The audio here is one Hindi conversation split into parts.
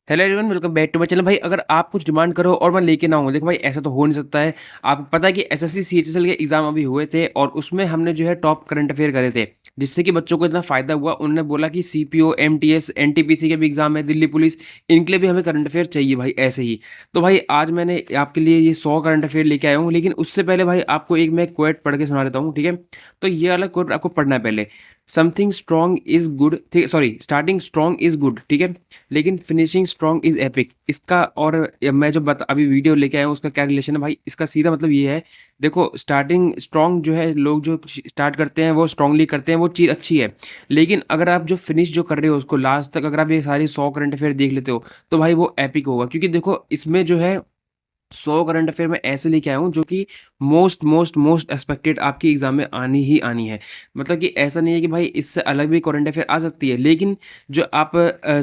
Hello everyone, welcome back to my channel. भाई अगर आप कुछ डिमांड करो और मैं लेके ना आऊँ, देखो भाई ऐसा तो हो नहीं सकता है। आपको पता है कि एसएससी सीएचएसएल के एग्जाम अभी हुए थे और उसमें हमने जो है टॉप करंट अफेयर करे थे, जिससे कि बच्चों को इतना फायदा हुआ। उन्होंने बोला कि सीपीओ, एमटीएस, एनटीपीसी के भी एग्जाम है, दिल्ली पुलिस, इनके लिए भी हमें करंट अफेयर चाहिए भाई ऐसे ही। तो भाई आज मैंने आपके लिए ये 100 करंट अफेयर लेके आया हूँ, लेकिन उससे पहले भाई आपको एक मैं क्वेट पढ़ के सुना देता हूँ, ठीक है। तो ये वाला क्वेट आपको पढ़ना है पहले। समथिंग स्ट्रॉन्ग इज गुड, ठीक, sorry, starting strong is good, ठीक है, लेकिन फिनिशिंग स्ट्रॉन्ग इज एपिक। इसका और मैं जो बता अभी वीडियो लेके आया हूँ उसका क्या रिलेशन है भाई, इसका सीधा मतलब ये है। देखो स्टार्टिंग स्ट्रॉन्ग जो है, लोग जो स्टार्ट करते हैं वो स्ट्रांगली करते हैं, वो चीज़ अच्छी है। लेकिन अगर आप जो फिनिश जो कर रहे हो उसको लास्ट तक, अगर आप ये सारी 100 करंट अफेयर देख लेते हो, तो भाई वो एपिक होगा। क्योंकि देखो इसमें जो है 100 करंट अफेयर में ऐसे लेके आया हूँ जो कि मोस्ट मोस्ट मोस्ट एक्सपेक्टेड आपकी एग्जाम में आनी ही आनी है। मतलब कि ऐसा नहीं है कि भाई इससे अलग भी करंट अफेयर आ सकती है, लेकिन जो आप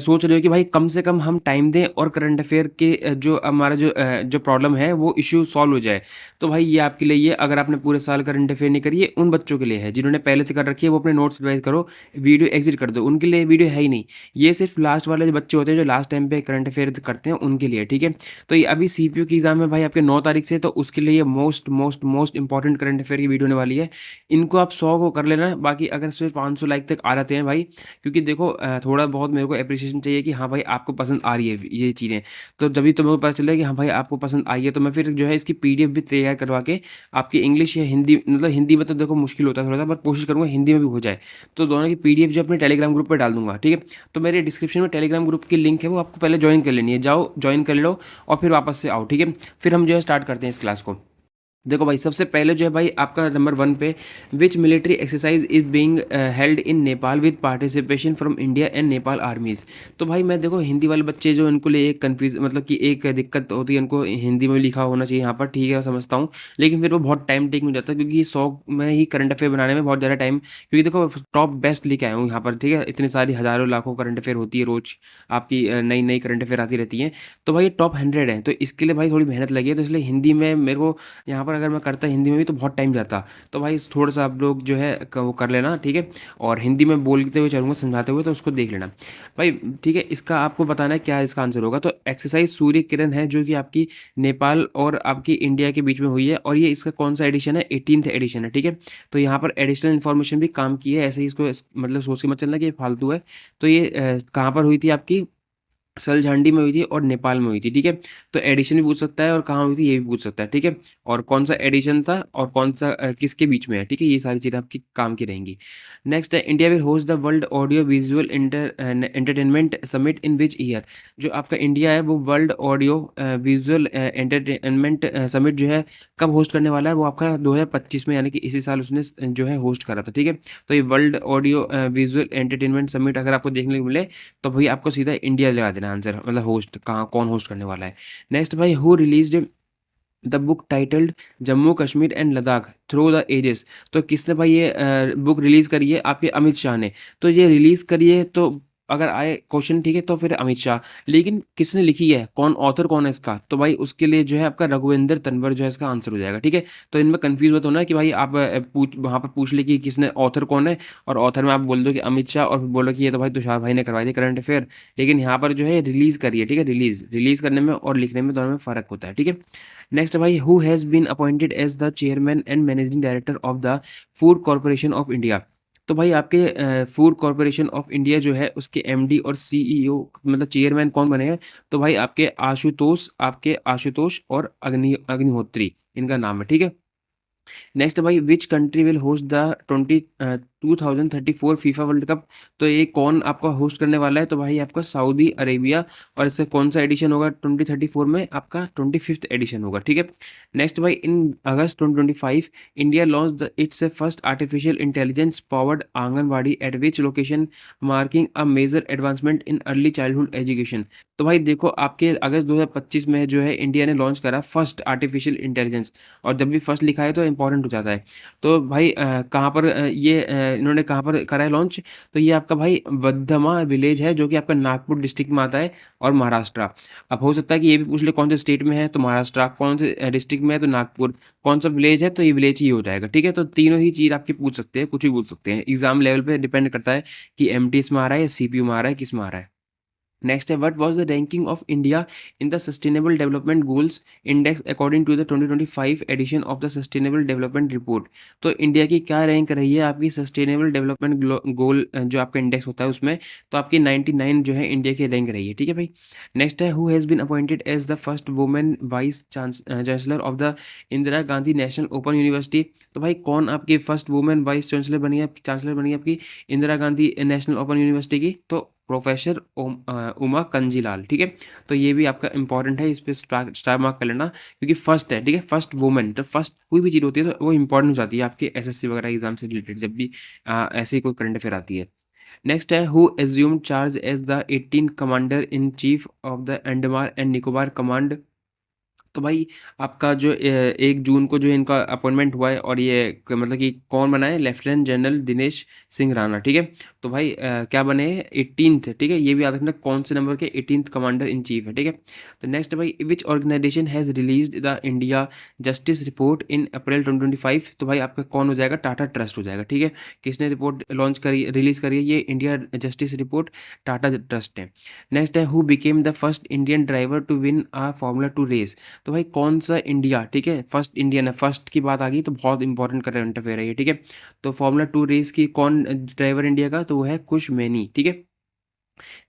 सोच रहे हो कि भाई कम से कम हम टाइम दें और करंट अफेयर के जो हमारा जो प्रॉब्लम है वो इश्यू सॉल्व हो जाए, तो भाई ये आपके लिए। ये अगर आपने पूरे साल करंट अफेयर नहीं करी है, उन बच्चों के लिए है जिन्होंने पहले से कर रखी है, वो अपने नोट्स रिवाइज करो, वीडियो एग्जिट कर दो, उनके लिए वीडियो है ही नहीं। ये सिर्फ लास्ट वाले जो बच्चे होते हैं जो लास्ट टाइम पे करंट अफेयर करते हैं उनके लिए, ठीक है। तो ये अभी सीपीयू की एग्जाम है भाई आपके 9 तारीख से, तो उसके लिए ये most most most important current affair की वीडियो होने वाली है। इनको आप 100 को कर लेना, बाकी अगर सिर्फ 500 लाइक तक आ जाते हैं भाई, क्योंकि देखो थोड़ा बहुत मेरे को अप्रिसिएशन चाहिए कि हाँ भाई आपको पसंद आ रही है ये चीज़ें। तो जब भी तुम्हें पता चलेगा कि हाँ भाई आपको पसंद आई है, तो मैं फिर जो है इसकी पीडीएफ भी तैयार करवा के आपकी इंग्लिश या हिंदी, मतलब हिंदी में तो देखो मुश्किल होता है थोड़ा सा, पर कोशिश करूँगा हिंदी में भी हो जाए। तो दोनों की पीडीएफ जो अपने टेलीग्राम ग्रुप पर डाल दूंगा, ठीक है। तो मेरे डिस्क्रिप्शन में टेलीग्राम ग्रुप की लिंक है, वो आपको पहले ज्वाइन कर लेनी है, जाओ ज्वाइन कर लो और फिर वापस से आओ, ठीक है। फिर हम जो है स्टार्ट करते हैं इस क्लास को। देखो भाई सबसे पहले जो है भाई आपका नंबर 1 पे, which military exercise is being held in Nepal with participation from India and Nepal armies. तो भाई मैं देखो हिंदी वाले बच्चे जो इनको लिए एक कन्फ्यूज, मतलब कि एक दिक्कत होती है, इनको हिंदी में लिखा होना चाहिए यहाँ पर, ठीक है समझता हूँ। लेकिन फिर वो बहुत टाइम टेकिंग हो जाता है, क्योंकि 100 में ही करंट अफेयर बनाने में बहुत ज़्यादा टाइम, क्योंकि देखो टॉप बेस्ट लेके आया हूँ यहाँ पर, ठीक है। इतनी सारी हज़ारों लाखों करंट अफेयर होती है रोज, आपकी नई नई करंट अफेयर आती रहती हैं। तो भाई ये टॉप 100 है, तो इसके लिए भाई थोड़ी मेहनत लगी है, तो इसलिए हिंदी में मेरे को यहाँ पर अगर मैं करता हिंदी में भी तो बहुत टाइम जाता। तो भाई थोड़ा सा आप लोग जो है वो कर लेना, ठीक है। और हिंदी में बोलते हुए चलूँगा, समझाते हुए, तो उसको देख लेना भाई, ठीक है। इसका आपको बताना है क्या इसका आंसर होगा। तो एक्सरसाइज सूर्य किरण है, जो कि आपकी नेपाल और आपकी इंडिया के बीच में हुई है, और ये इसका कौन सा एडिशन है, 18th एडिशन है, ठीक है। तो यहाँ पर एडिशनल इन्फॉर्मेशन भी काम की है, ऐसे ही इसको मतलब सोच के मत चलना कि ये फालतू है। तो ये कहाँ पर हुई थी आपकी, सलझांडी में हुई थी और नेपाल में हुई थी, ठीक है। तो एडिशन भी पूछ सकता है और कहाँ हुई थी ये भी पूछ सकता है, ठीक है। और कौन सा एडिशन था और कौन सा किसके बीच में है, ठीक है। ये सारी चीज़ें आपकी काम की रहेंगी। नेक्स्ट है, India will host the world audio visual entertainment summit in which year. जो आपका इंडिया है वो world audio visual entertainment summit जो है कब होस्ट करने वाला है, वो आपका 2025 में, यानी कि इसी साल उसने जो है होस्ट करा था, ठीक है। तो ये world audio visual entertainment summit अगर आपको देखने को मिले, तो भाई आपको सीधा इंडिया लगा देना आंसर, मतलब होस्ट कहाँ कौन होस्ट करने वाला है। नेक्स्ट भाई, who released the book titled Jammu Kashmir and Ladakh through the ages. तो किसने भाई ये बुक रिलीज़ करी है, आपके अमित शाह ने। तो ये रिलीज़ करी है, तो अगर आए क्वेश्चन, ठीक है, तो फिर अमित शाह। लेकिन किसने लिखी है, कौन ऑथर कौन है इसका, तो भाई उसके लिए जो है आपका रघुविंदर तन्वर जो है इसका आंसर हो जाएगा, ठीक है। तो इनमें कंफ्यूज मत होना कि भाई आप पूछ वहाँ पर पूछ ले कि किसने ऑथर कौन है, और ऑथर में आप बोल दो कि अमित शाह, और फिर बोलो कि ये तो भाई तुषार भाई ने करवाई थी करंट अफेयर। लेकिन यहाँ पर जो है रिलीज़ करिए, ठीक है। रिलीज़ करने में और लिखने में दोनों में फ़र्क होता है, ठीक है। नेक्स्ट भाई, who has been appointed as the chairman and managing director of the food corporation of India. तो भाई आपके फूड कॉरपोरेशन ऑफ इंडिया जो है उसके एमडी और सीईओ, मतलब चेयरमैन कौन बने हैं, तो भाई आपके आशुतोष और अग्निहोत्री, इनका नाम है, ठीक है। नेक्स्ट भाई, which country will host the 2034 FIFA world cup. तो ये कौन आपका होस्ट करने वाला है, तो भाई आपका सऊदी अरेबिया। और इससे कौन सा एडिशन होगा 2034 में, आपका 25th एडिशन होगा, ठीक है। नेक्स्ट भाई, in August 2025 India launch the its first artificial intelligence powered anganwadi at which location, marking a major advancement in early childhood education. तो भाई देखो आपके अगस्त 2025 में जो है इंडिया ने लॉन्च करा फर्स्ट आर्टिफिशियल इंटेलिजेंस, और जब भी फर्स्ट लिखा है तो इंपॉर्टेंट हो जाता है। तो भाई कहाँ पर इन्होंने कहाँ पर करा है लॉन्च, तो ये आपका भाई वद्धमा विलेज है, जो कि आपका नागपुर डिस्ट्रिक्ट में आता है, और महाराष्ट्र। अब हो सकता है कि ये भी पूछ ले कौन से स्टेट में है, तो महाराष्ट्र। कौन से डिस्ट्रिक्ट में है, तो नागपुर। कौन सा विलेज है, तो ये विलेज ही हो जाएगा, ठीक है। तो तीनों ही चीज़ आपकी पूछ सकते हैं, कुछ भी पूछ सकते हैं, एग्जाम लेवल पे डिपेंड करता है कि एमटीएस में आ रहा है या सीपीयू में आ रहा है, किस में आ रहा है। नेक्स्ट है, what was the ranking of India in the sustainable development goals index according to the 2025 edition of the sustainable development report. तो इंडिया की क्या रैंक रही है आपकी सस्टेनेबल डेवलपमेंट गोल जो आपका इंडेक्स होता है उसमें, तो आपकी 99 जो है इंडिया की रैंक रही है। ठीक है भाई। नेक्स्ट है, who has been appointed as the first women vice chancellor of the Indira Gandhi national open university. तो भाई कौन आपकी फर्स्ट वुमेन वाइस चांसलर बनी है, आपकी चांसलर बनी है आपकी Indira Gandhi national open university की? तो प्रोफेसर उमा कंजीलाल। ठीक है। तो ये भी आपका इंपॉर्टेंट है, इस पे स्टार मार्क कर लेना, क्योंकि फर्स्ट है। ठीक है, फर्स्ट वुमेन, तो फर्स्ट कोई भी चीज़ होती है तो वो इंपॉर्टेंट हो जाती है आपके एसएससी वगैरह एग्जाम से रिलेटेड, जब भी ऐसे ही कोई करंट अफेयर आती है। नेक्स्ट है, who assume charge as the 18 commander in chief of the Andaman and Nicobar command. तो भाई आपका जो 1 जून को जो इनका अपॉइंटमेंट हुआ है, और ये मतलब कि कौन बना है, लेफ्टिनेंट जनरल दिनेश सिंह राणा। ठीक है। तो भाई क्या बने हैं, 18th। ठीक है, ये भी याद रखना कौन से नंबर के, 18th कमांडर इन चीफ है। ठीक है। तो नेक्स्ट भाई, which organisation has release the India justice report in April 2025। तो भाई आपका कौन हो जाएगा, टाटा ट्रस्ट हो जाएगा। ठीक है। किसने रिपोर्ट लॉन्च करी, रिलीज करी है ये India justice report, Tata trust ने। नेक्स्ट है, who became the first Indian driver to win a formula 2 race. तो भाई कौन सा इंडिया, ठीक है, फर्स्ट इंडियन है, फर्स्ट की बात आ गई तो बहुत इंपॉर्टेंट करंट अफेयर है ये। ठीक है। तो फार्मूला 2 रेस की कौन ड्राइवर इंडिया का, तो वो है कुश मैनी। ठीक है।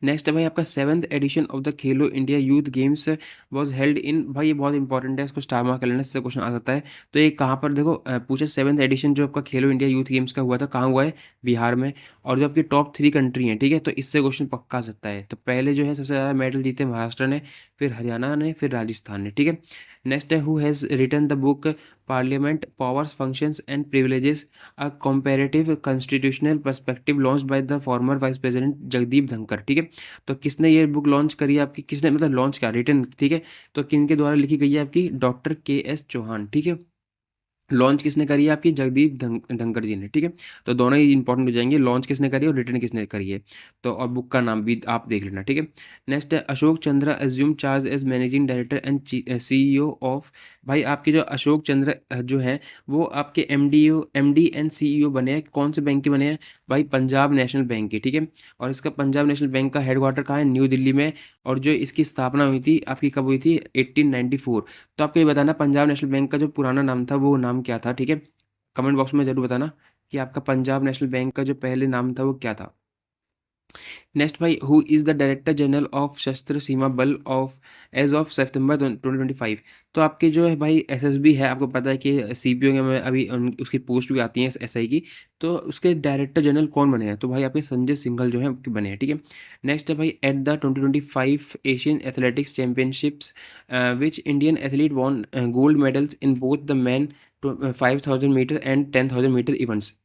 नेक्स्ट है भाई आपका 7th addition of the Khelo India youth games was held in, भाई ये बहुत इंपॉर्टेंट है, इसको स्टार मार्क कर लेना, इससे क्वेश्चन आ सकता है। तो ये कहाँ पर, देखो पूछे 7th एडिशन जो आपका खेलो इंडिया यूथ गेम्स का हुआ था, कहाँ हुआ है, बिहार में। और जो आपकी टॉप 3 कंट्री हैं, ठीक है, तो इससे क्वेश्चन पक्का आ सकता है। तो पहले जो है सबसे ज़्यादा मेडल जीते महाराष्ट्र ने, फिर हरियाणा ने, फिर राजस्थान ने। ठीक है। नेक्स्ट है, who has written the book parliament powers functions and privileges a comparative constitutional perspective launch by the former vice president Jagdeep Dhankhar. ठीक है। तो किसने ये बुक लॉन्च करी है आपकी, किसने मतलब लॉन्च किया, रिटन। ठीक है। तो किनके द्वारा लिखी गई है आपकी, डॉक्टर के एस चौहान। ठीक है। लॉन्च किसने करी है आपकी, जगदीप धनखड़ जी ने। ठीक है। तो दोनों ही इंपॉर्टेंट हो जाएंगे, लॉन्च किसने करी है और रिटर्न किसने करी है। तो और बुक का नाम भी आप देख लेना। ठीक है। नेक्स्ट है, Ashok Chandra assume charge as managing director and CEO of. भाई आपके जो अशोक चंद्र जो हैं वो आपके एमडी एंड सीईओ बने हैं, कौन से बैंक के बने हैं, भाई पंजाब नेशनल बैंक के। ठीक है। और इसका पंजाब नेशनल बैंक का हेडक्वार्टर कहाँ है, न्यू दिल्ली में। और जो इसकी स्थापना हुई थी आपकी कब हुई थी, 1894। तो आपको ये बताना पंजाब नेशनल बैंक का जो पुराना नाम था वो नाम क्या था। ठीक है। कमेंट बॉक्स में जरूर बताना कि आपका पंजाब नेशनल बैंक का जो पहले नाम था वो क्या था। नेक्स्ट भाई, who is the director general of शस्त्र सीमा बल ऑफ एज ऑफ सितंबर 2025। तो आपके जो है भाई एसएसबी है, आपको पता है कि सीपीओ के में अभी उसकी पोस्ट भी आती है एसआई की। तो उसके डायरेक्टर जनरल कौन बने हैं, तो भाई आपके संजय सिंघल जो है आपके बने हैं। ठीक है। नेक्स्ट है भाई, at the 2025 Asian athletics championships which Indian athlete won gold medals in both the man 5000 metre and 10,000 metre events.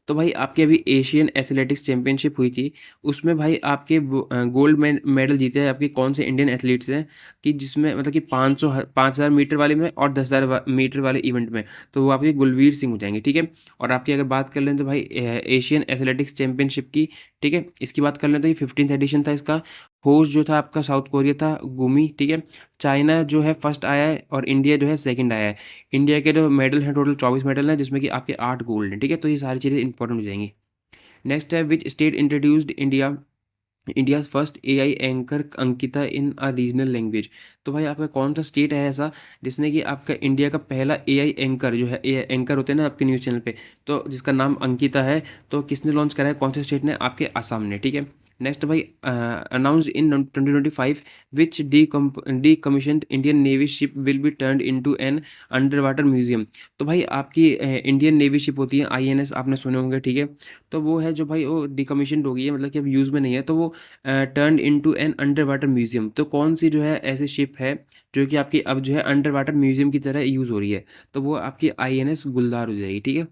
तो भाई आपके अभी एशियन एथलेटिक्स चैंपियनशिप हुई थी, उसमें भाई आपके गोल्ड मेडल जीते हैं आपके कौन से इंडियन एथलीट्स हैं, कि जिसमें मतलब कि 5,000 मीटर वाले में और 10,000 मीटर वाले इवेंट में, तो वो आपके गुलवीर सिंह हो जाएंगे। ठीक है। और आपकी अगर बात कर लें तो भाई एशियन एथलेटिक्स चैंपियनशिप की, ठीक है, इसकी बात कर लें तो ये 15th एडिशन था इसका। होस्ट जो था आपका साउथ कोरिया था, गुमी। ठीक है। चाइना जो है फर्स्ट आया है और इंडिया जो है सेकंड आया है। इंडिया के जो मेडल हैं टोटल 24 मेडल हैं, जिसमें कि आपके 8 गोल्ड हैं। ठीक है। तो ये सारी चीज़ें इंपॉर्टेंट हो जाएंगी। नेक्स्ट है, which state introduced India's first AI anchor Ankita in a regional language. तो भाई आपका कौन सा स्टेट है ऐसा जिसने कि आपका इंडिया का पहला एआई एंकर जो है, एआई एंकर होते हैं ना आपके न्यूज़ चैनल पे, तो जिसका नाम अंकिता है, तो किसने लॉन्च करा है, कौन से स्टेट ने, आपके असम ने। ठीक है। नेक्स्ट भाई, announce in 2025 which decommission Indian navy ship will be turned into an underwater museum. तो भाई आपकी इंडियन नेवी शिप होती है आईएनएस, आपने सुने होंगे। ठीक है। तो वो है जो भाई वो डिकमीशनड हो गई है, मतलब कि अब यूज़ में नहीं है, तो वो turn into an underwater museum. तो कौन सी जो है ऐसी शिप है जो कि आपकी अब जो है अंडर वाटर म्यूजियम की तरह यूज़ हो रही है, तो वो आपकी आईएनएस गुलदार हो जाएगी। ठीक है।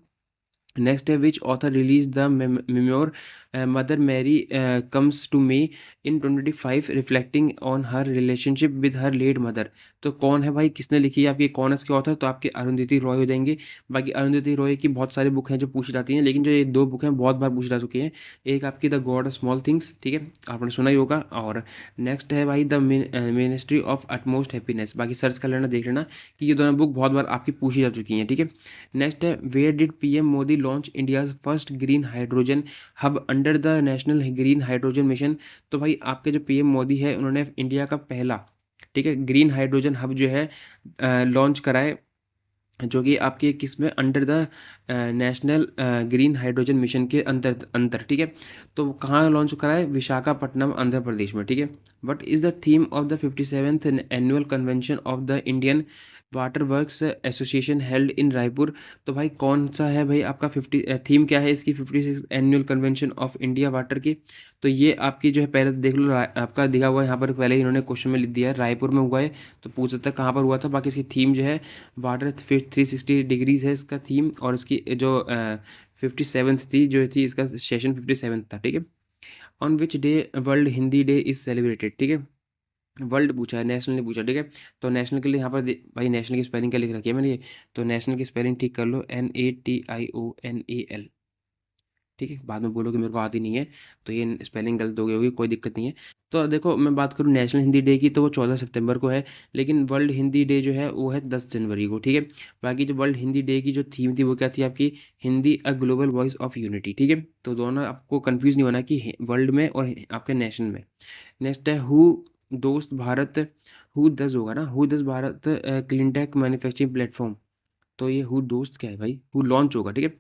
नेक्स्ट है, which author release the memoir mother Mary comes to me in 2025 reflecting on her relationship with her late mother. तो कौन है भाई, किसने लिखी है, आपकी कौन है इसके ऑथर, तो आपके अरुंधति रॉय हो जाएंगे। बाकी अरुंधति रॉय की बहुत सारी बुक हैं जो पूछी जाती हैं, लेकिन जो ये 2 बुक हैं बहुत बार पूछी जा चुकी हैं। एक आपकी the God of small things, ठीक है, आपने सुना ही होगा। और नेक्स्ट है भाई the ministry of utmost happiness. बाकी सर्च कर लेना, देख लेना कि ये दोनों बुक बहुत बार आपकी पूछी जा चुकी हैं। ठीक है। नेक्स्ट है, where did PM Modi launch India's first green hydrogen hub under the national green hydrogen mission. तो भाई आपके जो पीएम मोदी है उन्होंने इंडिया का पहला, ठीक है, ग्रीन हाइड्रोजन हब जो है लॉन्च करा है, जो कि आपके किस में under the national green hydrogen mission के अंतर अंतर, ठीक है। तो कहाँ लॉन्च करा है? विशाखापट्टनम, आंध्र प्रदेश में, ठीक है। What is the theme of the 57th annual convention of the Indian water works association held in Raipur. तो भाई कौन सा है भाई आपका 50 थीम क्या है इसकी 56 annual convention of India water की? तो ये आपकी जो है पहले तो देख लो, आपका दिखा हुआ है यहाँ पर, पहले ही इन्होंने क्वेश्चन में लिख दिया है रायपुर में हुआ है, तो पूछ सकता है कहाँ पर हुआ था। बाकी इसकी थीम जो है वाटर 360 डिग्रीज है इसका थीम, और इसकी जो 57th थी जो थी, इसका सेशन 57 था, ठीक है। On which day world Hindi day is celebrated, ठीक है। वर्ल्ड पूछा है, नेशनल ने पूछा, ठीक है। तो नेशनल के लिए यहाँ पर भाई नेशनल की स्पेलिंग क्या लिख रखी है मैंने ये, तो नेशनल की स्पेलिंग ठीक कर लो, NATIONAL, ठीक है। बाद में बोलो कि मेरे को आती नहीं है, तो ये स्पेलिंग गलत हो गई होगी, कोई दिक्कत नहीं है। तो देखो मैं बात करूँ नेशनल हिंदी डे की, तो वो 14 सितंबर को है, लेकिन वर्ल्ड हिंदी डे जो है वो है 10 जनवरी को, ठीक है। बाकी जो वर्ल्ड हिंदी डे की जो थीम थी वो क्या थी आपकी? Hindi a global voice of unity, ठीक है। तो दोनों आपको कन्फ्यूज़ नहीं होना कि वर्ल्ड में और आपके नेशनल में। नेक्स्ट है हु दोस्त भारत, हु दस होगा ना, who does Bharat clean tech manufacturing platform. तो ये हु दोस्त क्या है भाई? हु लॉन्च होगा, ठीक है।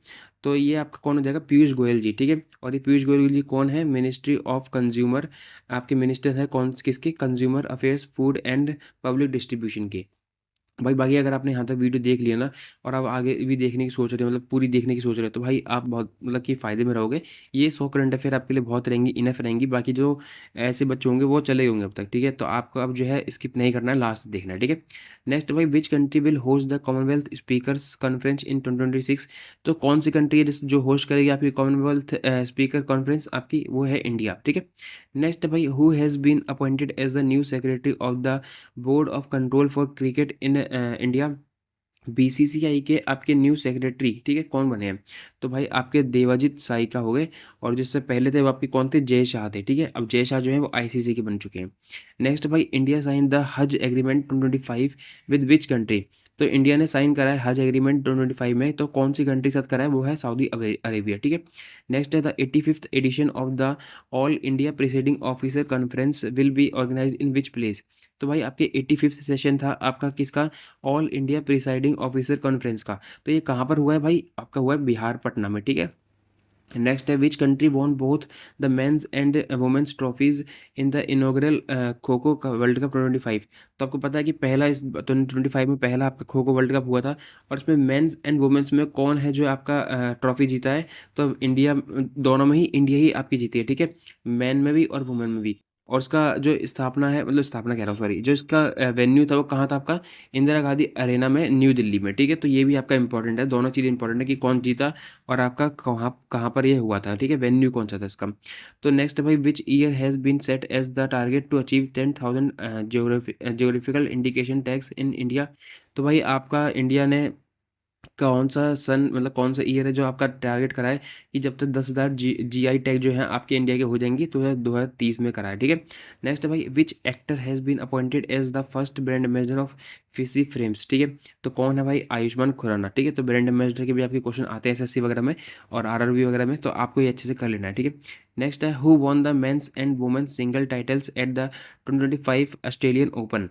तो ये आपका कौन हो जाएगा? पीयूष गोयल जी, ठीक है। और ये पीयूष गोयल जी कौन है? मिनिस्ट्री ऑफ कंज्यूमर, आपके मिनिस्टर है कौन किसके? Consumer affairs, food and public distribution के। भाई बाकी अगर आपने यहाँ तक वीडियो देख लिया ना, और आप आगे भी देखने की सोच रहे हो, मतलब पूरी देखने की सोच रहे हो, तो भाई आप बहुत मतलब कि फ़ायदे में रहोगे। ये 100 करंट अफेयर आपके लिए बहुत रहेंगी, इनफ रहेंगी। बाकी जो ऐसे बच्चे होंगे वो चले होंगे अब तक, ठीक है। तो आपको अब जो है स्किप नहीं करना है, लास्ट देखना है, ठीक है। नेक्स्ट भाई, which country will host the Commonwealth speakers conference in 2026? तो कौन सी कंट्री है जो होस्ट करेगी आपकी कॉमनवेल्थ स्पीकर कॉन्फ्रेंस आपकी? वो है इंडिया, ठीक है। नेक्स्ट भाई, who has been appointed as the new secretary of the board of control for cricket in India? BCCI के आपके न्यू सेक्रेटरी, ठीक है, कौन बने हैं? तो भाई आपके देवाजीत साइका हो गए, और जिससे पहले थे वो आपके कौन थे? जय शाह थे, ठीक है। अब जय शाह जो है वो आईसीसी के बन चुके हैं। नेक्स्ट भाई, इंडिया साइन द हज एग्रीमेंट 2025 विद विच कंट्री? तो इंडिया ने साइन करा है हज एग्रीमेंट 2025 में, तो कौन सी कंट्री के साथ करा है? वो है सऊदी अरेबिया, ठीक है। नेक्स्ट है the 85th edition of the all India presiding officer conference will be organise in which place? तो भाई आपके 85th सेशन था आपका किसका? All India presiding officer conference का। तो ये कहाँ पर हुआ है भाई? आपका हुआ है बिहार, पटना में, ठीक है। नेक्स्ट है which country won both the men's and women's trophies in the inaugural kho kho world cup 2025? तो आपको पता है कि पहला इस 2025 में पहला आपका खो खो वर्ल्ड कप हुआ था, और इसमें मेंस एंड वुमेन्स में कौन है जो आपका ट्रॉफी जीता है? तो इंडिया, दोनों में ही इंडिया ही आपकी जीती है, ठीक है। मैन में भी और वुमेन में भी। और इसका जो स्थापना है, मतलब स्थापना कह रहा हूँ सॉरी, जो इसका वेन्यू था वो कहाँ था आपका? इंदिरा गांधी अरेना में, न्यू दिल्ली में, ठीक है। तो ये भी आपका इंपॉर्टेंट है, दोनों चीज़ इंपॉर्टेंट है कि कौन जीता और आपका कहाँ कहाँ पर ये हुआ था, ठीक है, वेन्यू कौन सा था इसका। तो नेक्स्ट भाई, which year has been set as the target to achieve 10,000 geographical indication tags in India? तो भाई आपका इंडिया ने कौन सा सन, मतलब कौन सा ईयर है जो आपका टारगेट करा है कि जब तक 10,000 जीआई टैग जो है आपके इंडिया के हो जाएंगी, तो 2030 में करा है, ठीक है। नेक्स्ट भाई, which actor has been appointed as the first brand ambassador of fishy frames? ठीक है। तो कौन है भाई? आयुष्मान खुराना, ठीक है। तो ब्रांड एम्बेसडर के भी आपके क्वेश्चन आते हैं एसएससी वगैरह में और आरआरबी वगैरह में, तो आपको ये अच्छे से कर लेना है, ठीक है। नेक्स्ट है, who won the men's and women's single titles at the 2025 Australian open?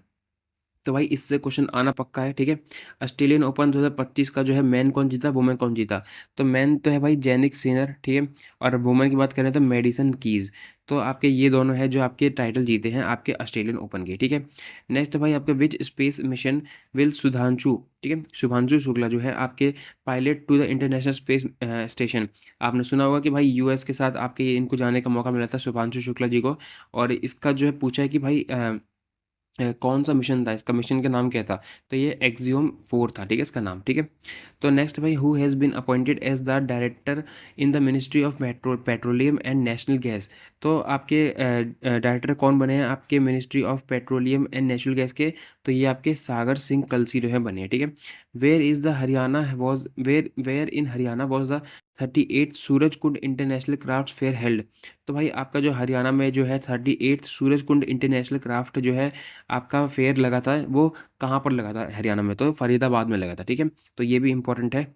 तो भाई इससे क्वेश्चन आना पक्का है, ठीक है। ऑस्ट्रेलियन ओपन 2025 का जो है मैन कौन जीता, वुमेन कौन जीता? तो मैन तो है भाई जेनिक सिनर, ठीक है। और वुमेन की बात करें तो मेडिसन कीज। तो आपके ये दोनों हैं जो आपके टाइटल जीते हैं आपके ऑस्ट्रेलियन ओपन के, ठीक है। नेक्स्ट भाई, आपके which space mission will Sudhanshu, ठीक है, शुभांशु शुक्ला जो है आपके pilot to the international space station? आपने सुना होगा कि भाई यूएस के साथ आपके इनको जाने का मौका मिला था शुभांशु शुक्ला जी को, और इसका जो है पूछा है कि भाई कौन सा मिशन था, इसका मिशन का नाम क्या था? तो ये एक्सियोम 4 था, ठीक है, इसका नाम, ठीक है। तो नेक्स्ट भाई, who has been appointed as the director in the ministry of petroleum and national gas? तो आपके डायरेक्टर कौन बने हैं आपके ministry of petroleum and national gas के? तो ये आपके सागर सिंह कलसी जो है बने हैं, ठीक है। Where is the Haryana was where in Haryana was the 38th Surajkund international craft fair held? तो भाई आपका जो हरियाणा में जो है 38th सूरजकुंड इंटरनेशनल क्राफ्ट जो है आपका फेयर लगा था, वो कहाँ पर लगा था हरियाणा में? तो फरीदाबाद में लगा था, ठीक है। तो ये भी इंपॉर्टेंट है।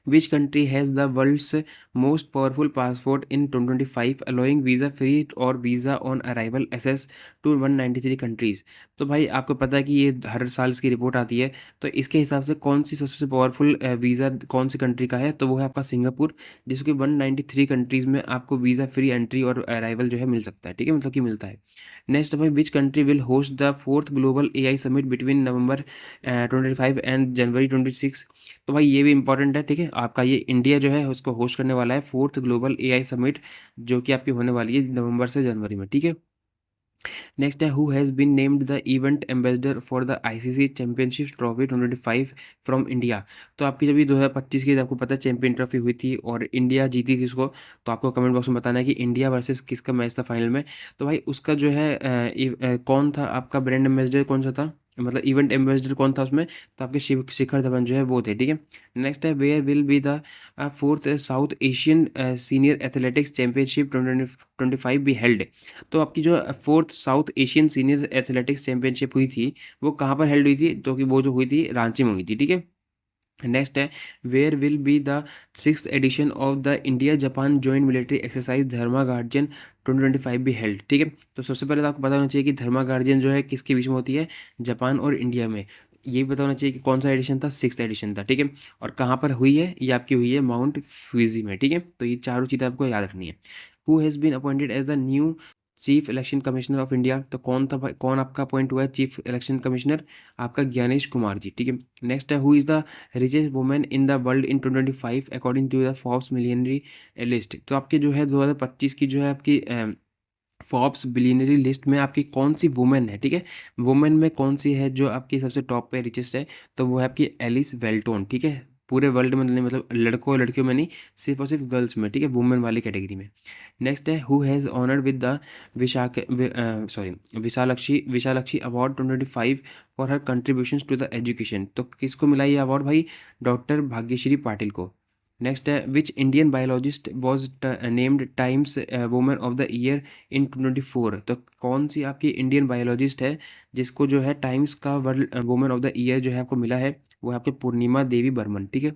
Which country has the world's most powerful passport in 2025 allowing visa free और visa on arrival access to 193 countries. तो भाई आपको पता है कि ये हर साल इसकी रिपोर्ट आती है, तो इसके हिसाब से कौन सी सबसे पावरफुल वीज़ा कौन सी कंट्री का है, तो वो है आपका सिंगापुर, जिसको कि 193 कंट्रीज़ में आपको वीज़ा फ्री एंट्री और अराइवल जो है मिल सकता है, ठीक है, मतलब कि मिलता है। नेक्स्ट भाई, which country will host the fourth global AI summit between November 25 and January 26। तो भाई ये भी इंपॉर्टेंट है, ठीक है, आपका ये इंडिया जो है उसको होस्ट करने वाला है फोर्थ ग्लोबल एआई समिट, जो कि आपकी होने वाली है नवंबर से जनवरी में, ठीक है। नेक्स्ट है, who has been named the event ambassador for the ICC championship trophy 2025 from India. तो आपकी जब ये 2025 की आपको पता है चैंपियन ट्रॉफी हुई थी और इंडिया जीती थी उसको, तो आपको कमेंट बॉक्स में बताना है कि इंडिया वर्सेस किसका मैच था फाइनल में। तो भाई उसका जो है कौन था आपका ब्रांड एम्बेसडर, कौन सा था, मतलब इवेंट एम्बेसडर कौन था उसमें, तो आपके शिखर धवन जो है वो थे, ठीक है। नेक्स्ट है, where will be the fourth south Asian senior athletics championship 2025 be held. तो आपकी जो fourth south Asian senior athletics championship हुई थी, वो कहाँ पर हेल्ड हुई थी, तो कि वो जो हुई थी रांची में हुई थी, ठीक है। नेक्स्ट है, where will be the six edition of the India Japan joint military exercise Dharma guardian 2025 be held, ठीक है। तो सबसे पहले तो आपको पता होना चाहिए कि धर्मा गार्जियन जो है किसके बीच में होती है, जापान और इंडिया में। ये भी पता होना चाहिए कि कौन सा एडिशन था, सिक्स एडिशन था, ठीक है। और कहाँ पर हुई है, ये आपकी हुई है माउंट फ्यूजी में, ठीक है। तो ये चारों चीज़ें आपको याद रखनी है। Who has been appointed as the new chief election commissioner of India. तो कौन था भाई, कौन आपका अपॉइंट हुआ है चीफ इलेक्शन कमिश्नर, आपका ज्ञानेश कुमार जी, ठीक है। नेक्स्ट है, who is the richest women in the world in 2025 according to the Forbes millionaire list. तो आपके जो है 2025 की जो है आपकी फोर्ब्स बिलियनरी लिस्ट में आपकी कौन सी वुमेन है, ठीक है। वुमेन में कौन सी है जो आपकी सबसे टॉप पे रिचेस्ट है, तो वो है आपकी एलिस वेल्टोन, ठीक है। पूरे वर्ल्ड में नहीं, मतलब लड़कों और लड़कियों में नहीं, सिर्फ और सिर्फ गर्ल्स में, ठीक है, वुमेन वाली कैटेगरी में। नेक्स्ट है, who has honoured with the Vishalakshi Vishalakshi award 2025 for her contributions to the education. तो किसको मिला ये अवार्ड भाई, डॉक्टर भाग्यश्री पाटिल को। नेक्स्ट है, which Indian biologist was named times women of the year in 2024। तो कौन सी आपकी इंडियन बायोलॉजिस्ट है जिसको जो है टाइम्स का world women of the year जो है आपको मिला है, वो है आपके पूर्णिमा देवी बर्मन, ठीक है।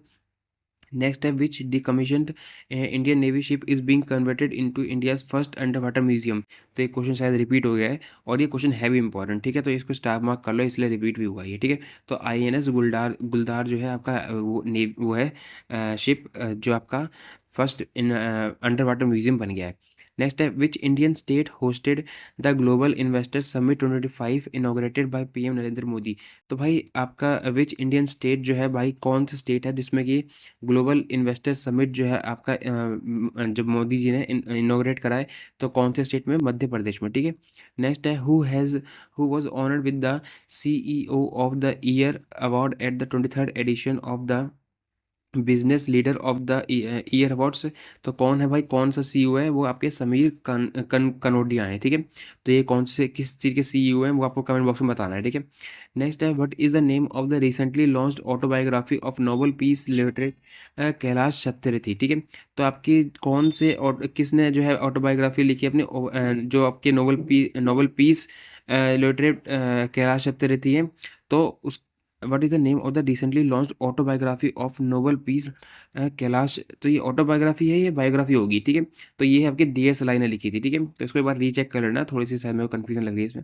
नेक्स्ट है, विच decommissioned Indian navy ship is being converted into India's first under water museum. तो ये क्वेश्चन शायद रिपीट हो गया है, और ये क्वेश्चन है भी इंपॉर्टेंट, ठीक है, तो इसको स्टार मार्क कर लो, इसलिए रिपीट भी हुआ है, ठीक है। तो आईएनएस गुलदार गुलदार जो है आपका वो है शिप जो आपका first in under water museum बन गया है। नेक्स्ट है, which Indian state hosted the global investors summit 2025 inaugurated by PM Narendra Modi. तो भाई आपका विच इंडियन स्टेट जो है भाई, कौन सा स्टेट है जिसमें कि ग्लोबल इन्वेस्टर समिट जो है आपका जब मोदी जी ने इनॉग्रेट कराए, तो कौन से स्टेट में, मध्य प्रदेश में, ठीक है। नेक्स्ट है, who was honoured with the CEO of the year award at the 23rd edition of the business leader of the year awards. तो कौन है भाई, कौन सा सीईओ है, वो आपके समीर कनोडिया हैं, ठीक है। तो ये कौन से किस चीज़ के सीईओ हैं, वो आपको कमेंट बॉक्स में बताना है, ठीक है। नेक्स्ट है, what is the name of the recently launched autobiography of Nobel peace laureate Kailash Satyarthi, ठीक है। तो आपकी कौन से और किसने जो है ऑटोबायोग्राफी लिखी है अपनी जो आपके Nobel peace laureate Kailash Satyarthi हैं, तो उस what is the name of the recently launched autobiography of Nobel peace Kailash. तो ये ऑटोबायोग्राफी है, ये बायोग्राफी होगी, ठीक है। तो ये आपके DSLI ने लिखी थी, ठीक है, तो इसको एक बार रीचेक कर लेना, थोड़ी सी शायद मेरे को कन्फ्यूजन लग रही है इसमें।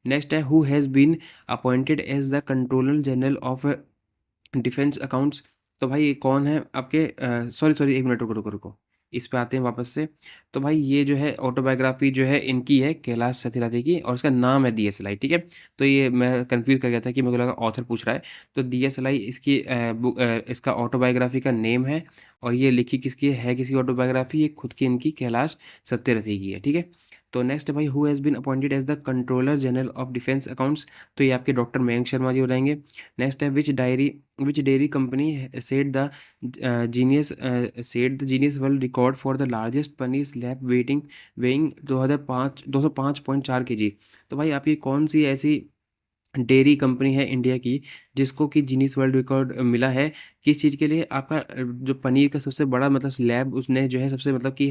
नेक्स्ट है, who has been appointed as the controller general of defence accounts. तो भाई ये कौन है आपके, सॉरी सॉरी, एक मिनट, रुको रुको रुको, इस पे आते हैं वापस से। तो भाई ये जो है ऑटोबायोग्राफी जो है इनकी है कैलाश सत्यार्थी की, और इसका नाम है DSLI, ठीक है। तो ये मैं कंफ्यूज कर गया था कि मेरे को लगा ऑथर पूछ रहा है, तो DSLI इसकी इसका ऑटोबायोग्राफी का नेम है, और ये लिखी किसकी है किसकी ऑटोबायोग्राफी, ये खुद की इनकी कैलाश सत्यार्थी की है, ठीक है। तो नेक्स्ट भाई, who has been appointed as the controller general of defence accounts. तो ये आपके डॉक्टर मयंक शर्मा जी हो जाएंगे। नेक्स्ट है, which dairy company set the genius world record for the largest paneer slab weighing 2005 205.4 kg। तो भाई आपकी कौन सी ऐसी डेयरी कंपनी है इंडिया की, जिसको कि गिनीज वर्ल्ड रिकॉर्ड मिला है, किस चीज़ के लिए? आपका जो पनीर का सबसे बड़ा मतलब स्लैब उसने जो है सबसे मतलब कि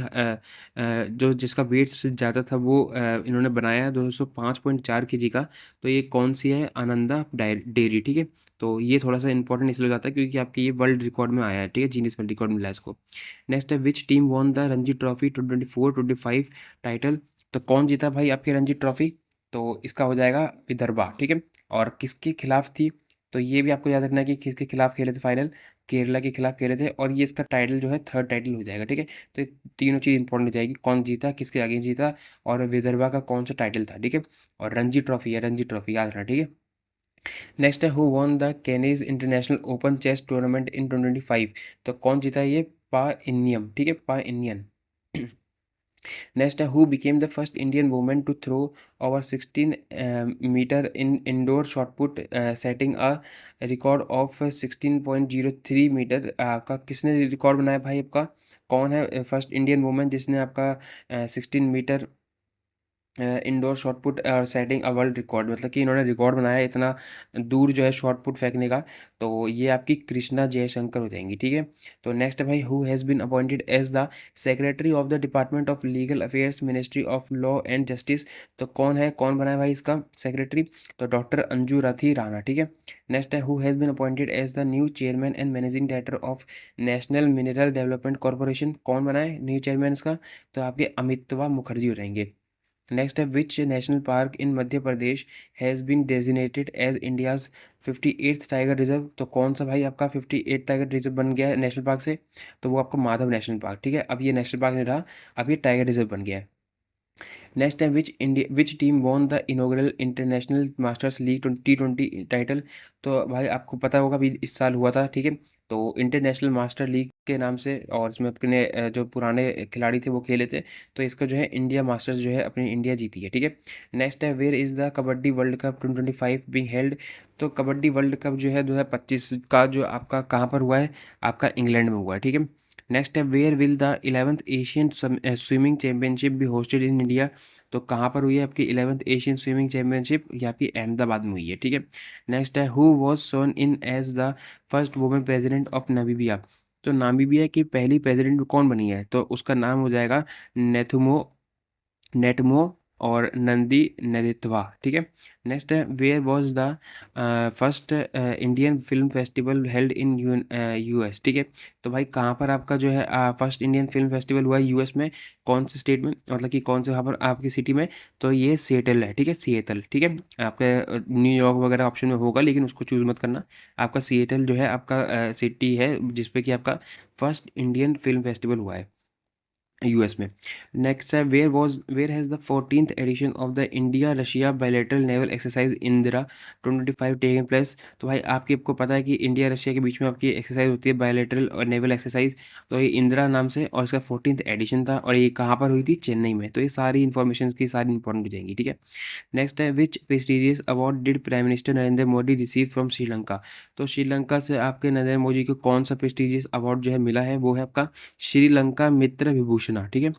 जो जिसका वेट सबसे ज़्यादा था वो इन्होंने बनाया है 205.4 केजी का। तो ये कौन-सी है? आनंदा डेयरी, ठीक है? तो ये थोड़ा-सा इम्पोर्टेंट इसलिए हो जाता है क्योंकि आपके ये वर्ल्ड रिकॉर्ड में आया है, ठीक है? गिनीज वर्ल्ड रिकॉर्ड मिला है इसको। नेक्स्ट है which team won the Ranji trophy 2024-25 title? तो कौन जीता भाई आपकी रणजी ट्रॉफी? तो इसका हो जाएगा विदर्भा, ठीक है? और किसके खिलाफ थी? तो ये भी आपको याद रखना है कि किसके खिलाफ खेले थे फाइनल? केरला के खिलाफ खेले थे और ये इसका टाइटल जो है थर्ड टाइटल हो जाएगा, ठीक है? तो ये तीनों चीज़ इंपॉर्टेंट हो जाएगी, कौन जीता, किसके आगे जीता और विदर्भा का कौन सा टाइटल था, ठीक है? और रणजी ट्रॉफी है, रणजी ट्रॉफी याद रखना, ठीक है? नेक्स्ट है who won the Cannes international open chess tournament in 2025? तो कौन जीता ये? पा इनियम, ठीक है? पा इनियन। नेक्स्ट है who became the first Indian women to throw over 16 metre in indoor shot put setting a record of 16.03 metre? आपका किसने रिकॉर्ड बनाया भाई आपका? कौन है फर्स्ट इंडियन वुमेन जिसने आपका 16 मीटर इंडोर शॉट पुट और सेटिंग अ वर्ल्ड रिकॉर्ड? मतलब कि इन्होंने रिकॉर्ड बनाया है इतना दूर जो है शॉट पुट फेंकने का। तो ये आपकी कृष्णा जयशंकर हो जाएंगी, ठीक है? तो नेक्स्ट है भाई who has been appointed as the secretary of the department of legal affairs ministry of law and justice? तो कौन है, कौन बना है भाई इसका सेक्रेटरी? तो डॉक्टर अंजू रथी राणा, ठीक है? नेक्स्ट है who has been appointed as the new chairman and managing director of national mineral development corporation? कौन बना है न्यू चेयरमैन इसका? तो आपके अमितवा मुखर्जी हो जाएंगे। नेक्स्ट है which national park in Madhya Pradesh has been designated as India's 58th tiger reserve? तो कौन सा भाई आपका 58th टाइगर रिजर्व बन गया है नेशनल पार्क से? तो वो आपका माधव नेशनल पार्क, ठीक है? अब ये नेशनल पार्क नहीं रहा, अब ये टाइगर रिजर्व बन गया है। Next time which team won the inaugural international masters league T20 title? तो भाई आपको पता होगा अभी इस साल हुआ था, ठीक है? तो इंटरनेशनल मास्टर लीग के नाम से और इसमें अपने जो पुराने खिलाड़ी थे वो खेले थे। तो इसका जो है इंडिया मास्टर्स जो है अपनी इंडिया जीती है, ठीक है? नेक्स्ट है where is the kabaddi world cup 2025 being held? तो कबड्डी वर्ल्ड कप जो है 2025 का जो आपका कहाँ पर हुआ है? आपका इंग्लैंड में हुआ है, ठीक है? नेक्स्ट है where will the 11th Asian swimming championship be hosted in India? तो कहाँ पर हुई है आपकी 11th एशियन स्विमिंग चैम्पियनशिप? ये आपकी अहमदाबाद में हुई है, ठीक है? नेक्स्ट है who was sworn in as the first women president of Namibia? तो नामीबिया की पहली प्रेसिडेंट कौन बनी है? तो उसका नाम हो जाएगा नेथुमो नेटमो और नंदी नेदित्वा, ठीक है? नेक्स्ट है where was the first Indian film festival held in US? ठीक है? तो भाई कहाँ पर आपका जो है फर्स्ट इंडियन फिल्म फेस्टिवल हुआ है यूएस में? कौन से स्टेट में, मतलब कि कौन से वहाँ पर आपकी सिटी में? तो ये सिएटल है, ठीक है? सिएटल, ठीक है? आपके न्यूयॉर्क वगैरह ऑप्शन में होगा लेकिन उसको चूज़ मत करना। आपका सिएटल जो है आपका सिटी है जिसपे कि आपका फर्स्ट इंडियन फिल्म फेस्टिवल हुआ है यूएस में। नेक्स्ट है where has the 14th edition of the India Russia bilateral naval exercise Indra 2025 taken place? तो भाई आपको पता है कि इंडिया रशिया के बीच में आपकी एक्सरसाइज होती है बायलैटरल और नेवल एक्सरसाइज। तो ये इंदिरा नाम से और इसका 14th एडिशन था और ये कहाँ पर हुई थी? चेन्नई में। तो ये सारी इन्फॉर्मेशन की सारी इंपॉर्टेंट हो जाएंगी, ठीक है? नेक्स्ट है which prestigious award did prime minister Narendra Modi receive from Sri Lanka? तो श्रीलंका से आपके नरेंद्र मोदी को कौन सा प्रेस्टिजियस अवार्ड जो है मिला है? वो है आपका श्रीलंका मित्र विभूषण, ठीक है?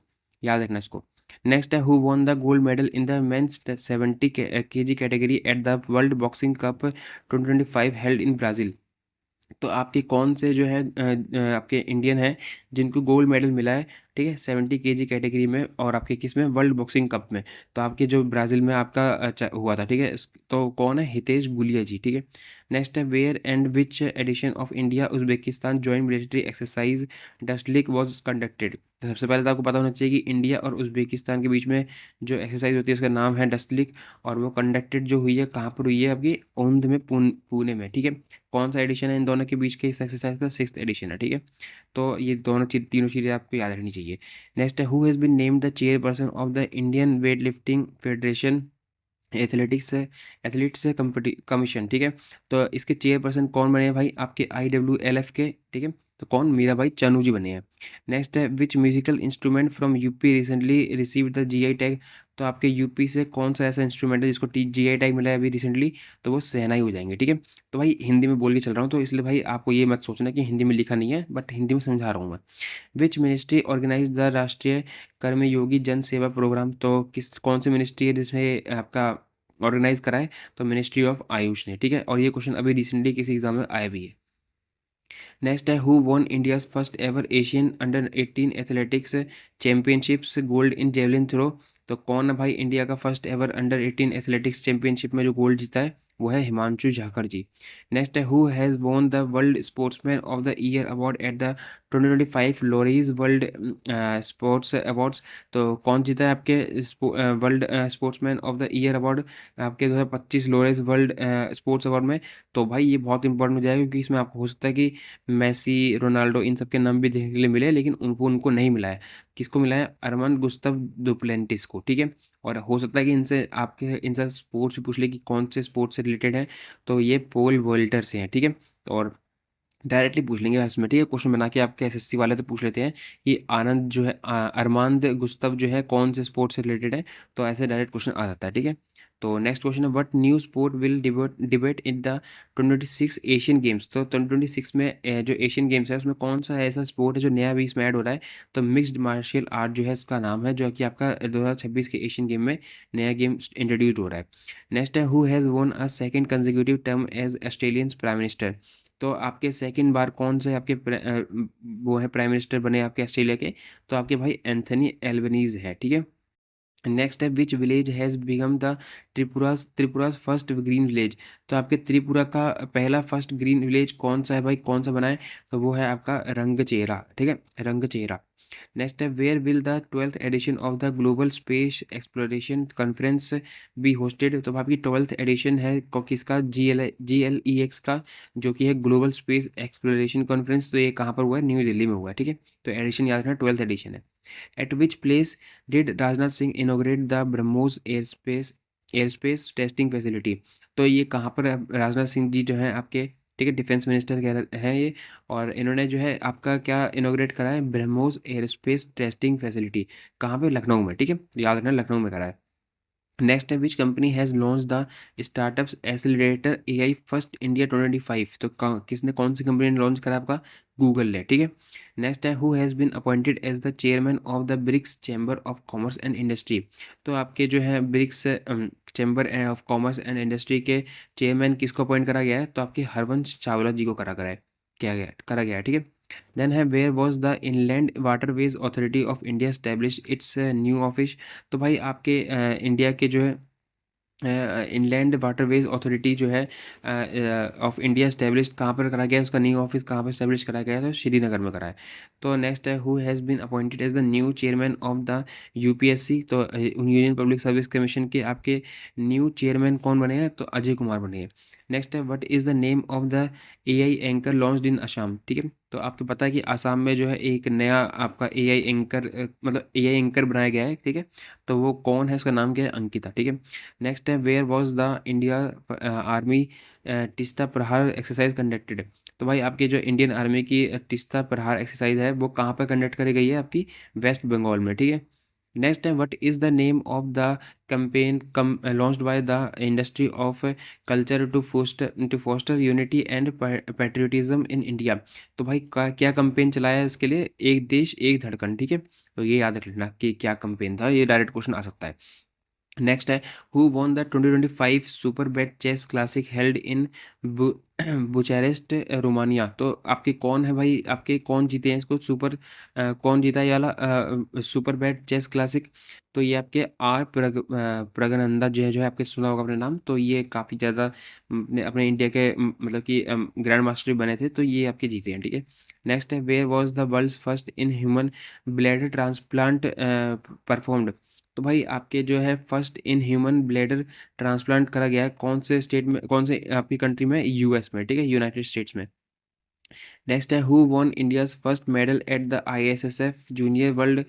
याद रखना इसको। नेक्स्ट है who won the gold medal in the men's 70 KG category at the world boxing cup 2025 held in Brazil? तो आपके कौन से जो है आपके इंडियन हैं जिनको गोल्ड मेडल मिला है, ठीक है? 70 केजी कैटेगरी में और आपके किस में? वर्ल्ड बॉक्सिंग कप में। तो आपके जो ब्राज़ील में आपका हुआ था, ठीक है? तो कौन है? हितेश गुलिया जी, ठीक है? नेक्स्ट है where and which edition of India Uzbekistan joint military exercise Dustlik was conducted? तो सबसे पहले तो आपको पता होना चाहिए कि इंडिया और उज़्बेकिस्तान के बीच में जो एक्सरसाइज होती है उसका नाम है डस्टलिक और वो कंडक्टेड जो हुई है कहाँ पर हुई है? आपकी ओंध में पुणे में, ठीक है? कौन सा एडिशन है इन दोनों के बीच के इस एक्सरसाइज का? 6th एडिशन है, ठीक है? तो ये दोनों चीज तीनों चीज़ें आपको याद रखनी चाहिए। नेक्स्ट है who has been named the chairperson of the Indian weightlifting federation athletes commission, ठीक है? तो इसके चेयरपर्सन कौन बने हैं भाई? आपके IWLF के, ठीक है? तो कौन? मीरा भाई चानू जी बने हैं। नेक्स्ट है विच musical instrument from UP recently received the GI tag? तो आपके यूपी से कौन सा ऐसा इंस्ट्रूमेंट है जिसको GI टैग मिला है अभी रिसेंटली? तो वो शहनाई हो जाएंगे, ठीक है? तो भाई हिंदी में बोल के चल रहा हूँ तो इसलिए भाई आपको ये मत सोचना कि हिंदी में लिखा नहीं है, बट हिंदी में समझा रहा हूँ मैं। विच मिनिस्ट्री ऑर्गेनाइज द राष्ट्रीय कर्मयोगी जन सेवा प्रोग्राम? तो किस कौन सी मिनिस्ट्री है जिसने आपका ऑर्गेनाइज करा है, तो मिनिस्ट्री ऑफ आयुष ने, ठीक है। और ये क्वेश्चन अभी रिसेंटली किसी एग्जाम में आया भी है। नेक्स्ट है, who won India's first ever Asian under 18 athletics championships gold in javelin throw. तो कौन है भाई इंडिया का first ever under 18 athletics championship में जो गोल्ड जीता है, वो है हिमांशु झाकर जी। नेक्स्ट है, who has won the world sportsman of the year award at the 2025 Laureus world sports awards. तो कौन जीता है आपके world sportsman of the year award आपके 2025 लोरीज वर्ल्ड स्पोर्ट्स अवार्ड में? तो भाई ये बहुत इंपॉर्टेंट हो जाएगा, क्योंकि इसमें आपको हो सकता है कि मेसी, रोनाल्डो इन सब के नाम भी देखने के लिए मिले, लेकिन उनको उनको नहीं मिला है। किसको मिला है? अरमान गुस्तव डुप्लेंटिस को, ठीक है। और हो सकता है कि इनसे स्पोर्ट्स भी पूछ ले कि कौन से स्पोर्ट्स से रिलेटेड है, तो ये पोल वोल्टर से हैं, ठीक है। और डायरेक्टली पूछ लेंगे इसमें, ठीक है। क्वेश्चन बना के आपके एसएससी वाले तो पूछ लेते हैं कि आनंद जो है अरमांद गुस्तव जो है कौन से स्पोर्ट्स से रिलेटेड है, तो ऐसे डायरेक्ट क्वेश्चन आ जाता है, ठीक है। तो नेक्स्ट क्वेश्चन है, what new sport will debate in the 2026 Asian games. तो 2026 में जो एशियन गेम्स है उसमें कौन सा ऐसा स्पोर्ट है जो नया भी इसमें ऐड हो रहा है? तो मिक्स्ड मार्शल आर्ट जो है इसका नाम है, जो कि आपका 2026 के एशियन गेम में नया गेम इंट्रोड्यूस हो रहा है। नेक्स्ट है, who has won a second consecutive term as Australian prime minister. तो आपके सेकंड बार कौन से आपके वो है प्राइम मिनिस्टर बने आपके ऑस्ट्रेलिया के? तो आपके भाई एंथनी एल्बनीज है, ठीक है। नेक्स्ट है, which village has become the Tripura's first green village. तो आपके त्रिपुरा का पहला फर्स्ट ग्रीन विलेज कौन सा है भाई, कौन सा बना है? तो वो है आपका रंगचेरा, ठीक है, रंगचेरा। नेक्स्ट है, where will the 12th edition of the global space exploration conference be hosted. तो आपकी 12th एडिशन है किसका? GLEX का, जो कि है ग्लोबल स्पेस एक्सप्लोरेशन कॉन्फ्रेंस। तो ये कहाँ पर हुआ है? न्यू दिल्ली में हुआ है, ठीक है। तो एडिशन याद रखना, 12th एडिशन है। At which place did Rajnath Singh inaugurate the BrahMos aerospace testing facility? तो ये कहाँ पर राजनाथ सिंह जी जो हैं आपके, ठीक है, डिफेंस मिनिस्टर कह हैं ये, और इन्होंने जो है आपका क्या इनोग्रेट करा है? BrahMos aerospace testing facility. कहाँ पे? लखनऊ में, ठीक है, याद रखना लखनऊ में करा है। नेक्स्ट है, which company has launch the startups accelerator AI first India 2025। तो किसने, कौन सी कंपनी ने लॉन्च करा आपका? गूगल ने, ठीक है। नेक्स्ट है, who has been appointed as the chairman of the BRICS chamber of commerce and industry. तो आपके जो है BRICS chamber of commerce and industry के चेयरमैन किसको अपॉइंट करा गया है? तो आपके हरवंश चावला जी को करा गया है, ठीक है। देन है, where was the inland waterways authority of India establish its new office. तो भाई आपके इंडिया के जो है इनलैंड वाटरवेज अथॉरिटी जो है ऑफ इंडिया इस्टेब्लिश कहाँ पर करा गया है? उसका न्यू ऑफिस कहाँ पर इस्टेब्लिश करा गया है? तो श्रीनगर में करा है। तो नेक्स्ट है, who has been appointed as the new chairman of the UPSC। तो यूनियन पब्लिक सर्विस कमीशन के आपके न्यू चेयरमैन कौन बने हैं? तो अजय कुमार बने हैं। नेक्स्ट है, what is the name of the AI anchor launched in Assam, ठीक है। तो आपको पता है कि आसाम में जो है एक नया आपका AI एंकर मतलब AI एंकर बनाया गया है, ठीक है। तो वो कौन है? उसका नाम क्या है? अंकिता, ठीक है। नेक्स्ट है, where was the India army Teesta Prahar exercise conducted. तो भाई आपके जो इंडियन आर्मी की तिस्ता प्रहार एक्सरसाइज है वो कहाँ पर कंडक्ट करी गई है? आपकी वेस्ट बंगाल में, ठीक है। नेक्स्ट है, what is the name of the campaign launched by the industry of culture to foster unity and patriotism in India. तो भाई क्या कैंपेन चलाया है इसके लिए? एक देश एक धड़कन, ठीक है। तो ये याद रखना कि क्या कैंपेन था, ये डायरेक्ट क्वेश्चन आ सकता है। नेक्स्ट है, who won the 2025 super bet chess classic held in Bucharest Romania. तो आपके कौन है भाई, आपके कौन जीते हैं इसको कौन जीता है ये वाला सुपर बेट चेस क्लासिक? तो ये आपके प्रगनंदा जो है आपके सुना होगा अपने नाम। तो ये काफ़ी ज़्यादा अपने इंडिया के मतलब कि ग्रैंड मास्टर भी बने थे, तो ये आपके जीते हैं, ठीक है। नेक्स्ट है, where was the world's first in human blood transplant performed. तो भाई आपके जो है first in human bladder transplant करा गया है कौन से स्टेट में, कौन से आपकी कंट्री में? US में, ठीक है, यूनाइटेड स्टेट्स में। नेक्स्ट है, who won India's first medal at the ISSF Junior World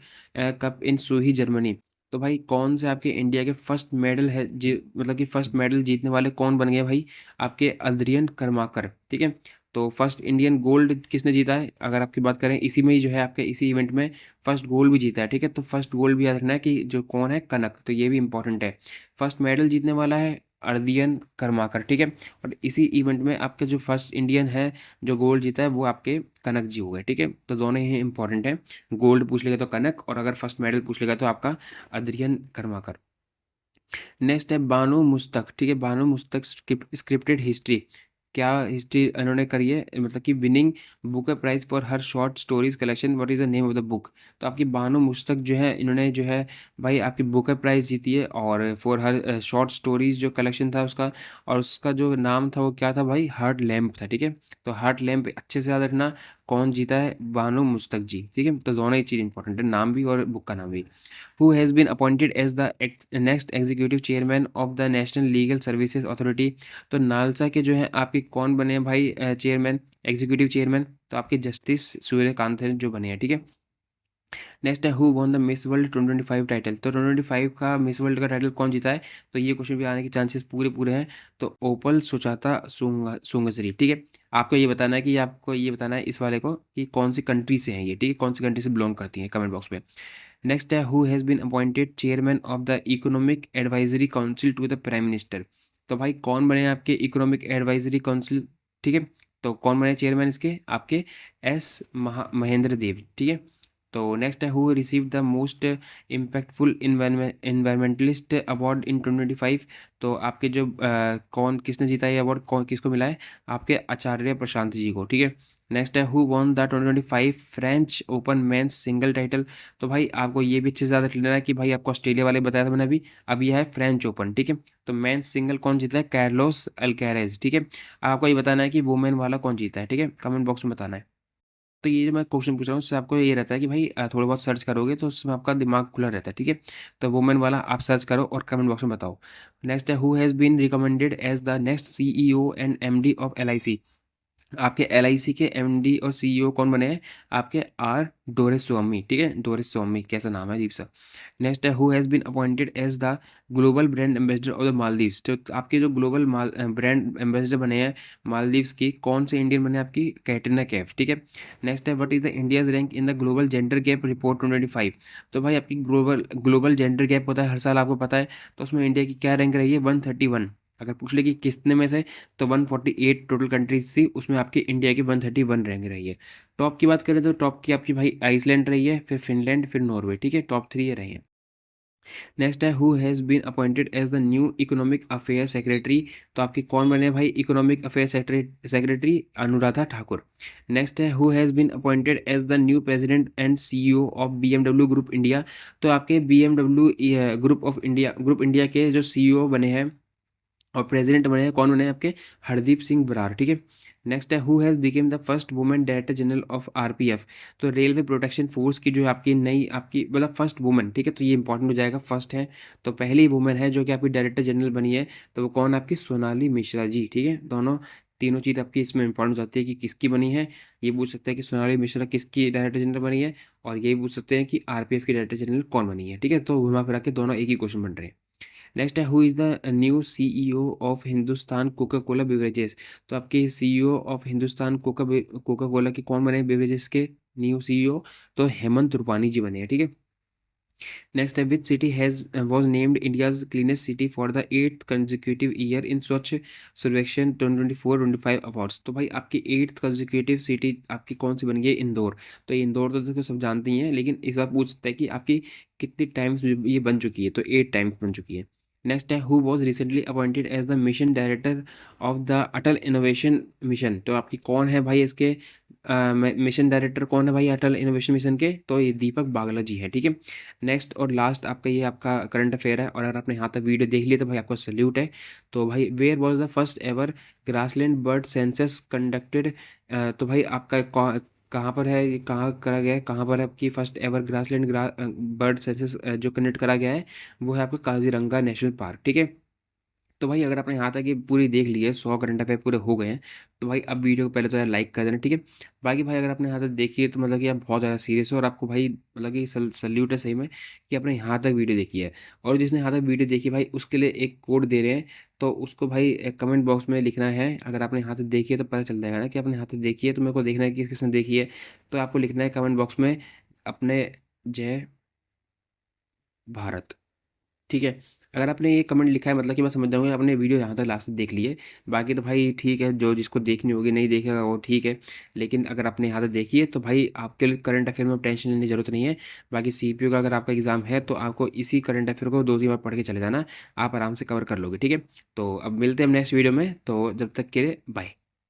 Cup in Suhl Germany. तो भाई कौन से आपके इंडिया के फर्स्ट मेडल है मतलब कि फर्स्ट मेडल जीतने वाले कौन बन गए भाई? आपके अद्रियन कर्माकर, ठीक है। तो फर्स्ट इंडियन गोल्ड किसने जीता है? अगर आपकी बात करें इसी में ही जो है आपके इसी इवेंट में फर्स्ट गोल्ड भी जीता है, ठीक है। तो फर्स्ट गोल्ड भी याद रखना है कि जो कौन है, कनक। तो ये भी इंपॉर्टेंट है। फर्स्ट मेडल जीतने वाला है अर्दियन कर्माकर, ठीक है। और इसी इवेंट में आपके जो फर्स्ट इंडियन है जो गोल्ड जीता है वो आपके कनक जी हो गए, ठीक है। तो दोनों ही इंपॉर्टेंट हैं। गोल्ड पूछ लेगा तो कनक, और अगर फर्स्ट मेडल पूछ लेगा तो आपका अद्रियन कर्माकर। नेक्स्ट है बानो मुस्तक, ठीक है, बानो मुस्तक स्क्रिप्टेड हिस्ट्री, क्या हिस्ट्री इन्होंने करी है, मतलब कि winning Booker prize for her short stories collection, what is the name of the book. तो आपकी बानो मुस्तक जो है, इन्होंने जो है भाई आपकी बुकर प्राइज जीती है, और फॉर हर शॉर्ट स्टोरीज जो कलेक्शन था उसका, और उसका जो नाम था वो क्या था भाई, हार्ट लैम्प था, ठीक है। तो हार्ट लैम्प अच्छे से याद रखना, कौन जीता है, बानो मुस्तक जी, ठीक है। तो दोनों ही चीज़ इंपॉर्टेंट है, नाम भी और बुक का नाम भी। who has been appointed as the next executive chairman of the National Legal Services Authority। तो नालसा के जो है आपके कौन बने हैं भाई चेयरमैन, एग्जीक्यूटिव चेयरमैन, तो आपके जस्टिस सूर्यकांत हैं जो बने हैं, ठीक है। नेक्स्ट है who won the miss world 2025 title. तो 2025 का मिस वर्ल्ड का टाइटल कौन जीता है, तो ये क्वेश्चन भी आने के चांसेस पूरे पूरे हैं। तो ओपल सुचाता सुंगसरी, ठीक है। आपको ये बताना है कि आपको ये बताना है इस वाले को कि कौन सी कंट्री से हैं ये, ठीक है, कौन सी कंट्री से बिलोंग करती हैं, कमेंट बॉक्स में। नेक्स्ट है who has been appointed chairman of the economic advisory council to the prime minister. तो भाई कौन बने आपके इकोनॉमिक एडवाइजरी काउंसिल, ठीक है। तो कौन बने चेयरमैन इसके, आपके एस महेंद्र देव, ठीक है। तो नेक्स्ट है who receive the most impactful environmentalist award in 2025। तो आपके जो कौन किसने जीता ये अवार्ड, कौन किसको मिला है, आपके आचार्य प्रशांत जी को, ठीक है। नेक्स्ट है who won the 2025 French open men's single title. तो भाई आपको ये भी अच्छे से ज़्यादा लेना है कि भाई आपको ऑस्ट्रेलिया वाले बताया था मैंने अभी, अब यह है फ्रेंच ओपन, ठीक है। तो मेंस सिंगल कौन जीता है, कार्लोस अल्कैरेज, ठीक है। आपको ये बताना है कि वुमेन वाला कौन जीता है, ठीक है, कमेंट बॉक्स में बताना है। तो ये जो मैं क्वेश्चन पूछ रहा हूँ उससे आपको ये रहता है कि भाई थोड़ा बहुत सर्च करोगे तो उसमें आपका दिमाग खुला रहता है, ठीक है। तो वुमेन वाला आप सर्च करो और कमेंट बॉक्स में बताओ। नेक्स्ट है who has been recommended as the next CEO and MD of LIC. आपके एलआईसी के एमडी और सीईओ कौन बने हैं, आपके आर डोरेस्वामी, ठीक है, डोरेस्वामी कैसा नाम है अजीब सा। नेक्स्ट है who has been appointed as the global brand ambassador of the Maldives. तो आपके जो ग्लोबल ब्रांड एम्बेसडर बने हैं मालदीव्स की, कौन से इंडियन बने, आपकी कैटरीना कैफ, ठीक है। नेक्स्ट है what is the India's rank in the global gender gap report 2025। तो भाई आपकी ग्लोबल ग्लोबल जेंडर गैप होता है हर साल, आपको पता है, तो उसमें इंडिया की क्या रैंक रही है, 131। अगर पूछ ले कि कितने में से, तो 148 टोटल कंट्रीज थी, उसमें आपकी इंडिया की 131 रैंक रही है। टॉप की बात करें तो टॉप की आपकी भाई आइसलैंड रही है, फिर फिनलैंड, फिर नॉर्वे, ठीक है, टॉप 3 ये रही है। नेक्स्ट है who has been appointed as the new economic affair secretary. तो आपके कौन बने भाई economic affair secretary, Anuradha Thakur. Next है who has been appointed as the new president and CEO of BMW group India. तो आपके बीएमडब्ल्यू ग्रुप इंडिया के जो सीईओ बने हैं और प्रेसिडेंट बने हैं, कौन बने हैं आपके, हरदीप सिंह बरार, ठीक है। नेक्स्ट है who has became the first women director general of RPF. तो रेलवे प्रोटेक्शन फोर्स की जो है आपकी नई आपकी मतलब फर्स्ट वुमेन, ठीक है, तो ये इंपॉर्टेंट हो जाएगा, फर्स्ट है, तो पहली वुमेन है जो कि आपकी डायरेक्टर जनरल बनी है, तो वो कौन, आपकी सोनाली मिश्रा जी, ठीक है। दोनों तीनों चीज़ आपकी इसमें इंपॉर्टेंट हो जाती है कि किसकी बनी है, ये पूछ सकते हैं कि सोनाली मिश्रा किसकी डायरेक्टर जनरल बनी है, और ये पूछ सकते हैं कि आरपीएफ की डायरेक्टर जनरल कौन बनी है, ठीक है। तो घुमा फिरा के दोनों एक ही क्वेश्चन बन रहे हैं। नेक्स्ट है who is the new CEO of Hindustan Coca Cola beverages. तो आपके CEO of Hindustan Coca Cola के कौन बने बेवरेजेस के न्यू सीईओ, तो हेमंत रूपानी जी बने हैं, ठीक है। नेक्स्ट है which city has was named India's cleanest city for the 8th consecutive year in स्वच्छ सर्वेक्षण 2024-25 अवार्ड्स। तो भाई आपकी 8th कंजिक्यूटिव सिटी आपकी कौन सी बन गई है, इंदौर। तो ये इंदौर तो देखो सब जानती हैं, लेकिन इस बार पूछ सकते हैं कि आपकी कितनी टाइम्स ये बन चुकी है, तो 8 टाइम्स बन चुकी है। नेक्स्ट है who was recently appointed as the mission director of the Atal innovation mission. तो आपकी कौन है भाई इसके मिशन डायरेक्टर, कौन है भाई अटल इनोवेशन मिशन के, तो ये दीपक बागला जी है, ठीक है। नेक्स्ट और लास्ट आपका ये आपका करंट अफेयर है, और अगर आपने यहाँ तक वीडियो देख लिया तो भाई आपको सल्यूट है। तो भाई where was the first ever grassland bird census conducted. तो भाई आपका कहाँ पर है, ये कहाँ करा गया है, कहाँ पर है आपकी first ever grassland bird census जो कंडक्ट करा गया है, वो है आपका काजीरंगा नेशनल पार्क, ठीक है। तो भाई अगर आपने यहाँ तक ये पूरी देख ली है, 100 करंट अफेयर पूरे हो गए हैं, तो भाई अब वीडियो को पहले तो यार लाइक कर देना, ठीक है। बाकी भाई अगर आपने यहाँ तक देखी है तो मतलब कि आप बहुत ज़्यादा सीरियस हो, और आपको भाई मतलब कि सल्यूट है सही में कि आपने यहाँ तक वीडियो देखी है। और जिसने यहाँ तक वीडियो देखी भाई उसके लिए एक कोड दे रहे हैं, तो उसको भाई कमेंट बॉक्स में लिखना है। अगर आपने यहाँ तक देखी है तो पता चल जाएगा ना कि आपने यहाँ तक देखी है, तो मेरे को देखना है कि किसने देखी है। तो आपको लिखना है कमेंट बॉक्स में अपने जय भारत, ठीक है। अगर आपने ये कमेंट लिखा है मतलब कि मैं समझ जाऊँगा आपने वीडियो यहाँ तक लास्ट तक देख ली है। बाकी तो भाई ठीक है, जो जिसको देखनी होगी नहीं देखेगा वो ठीक है। लेकिन अगर आपने यहाँ तक देखी है तो भाई आपके लिए करंट अफेयर में टेंशन लेने की ज़रूरत नहीं है। बाकी सीपीयू का अगर आपका एग्ज़ाम है तो आपको इसी करंट अफेयर को 2-3 बार पढ़ के चले जाना, आप आराम से कवर कर लोगे, ठीक है? तो अब मिलते हैं हम नेक्स्ट वीडियो में, तो जब तक के लिए बाय।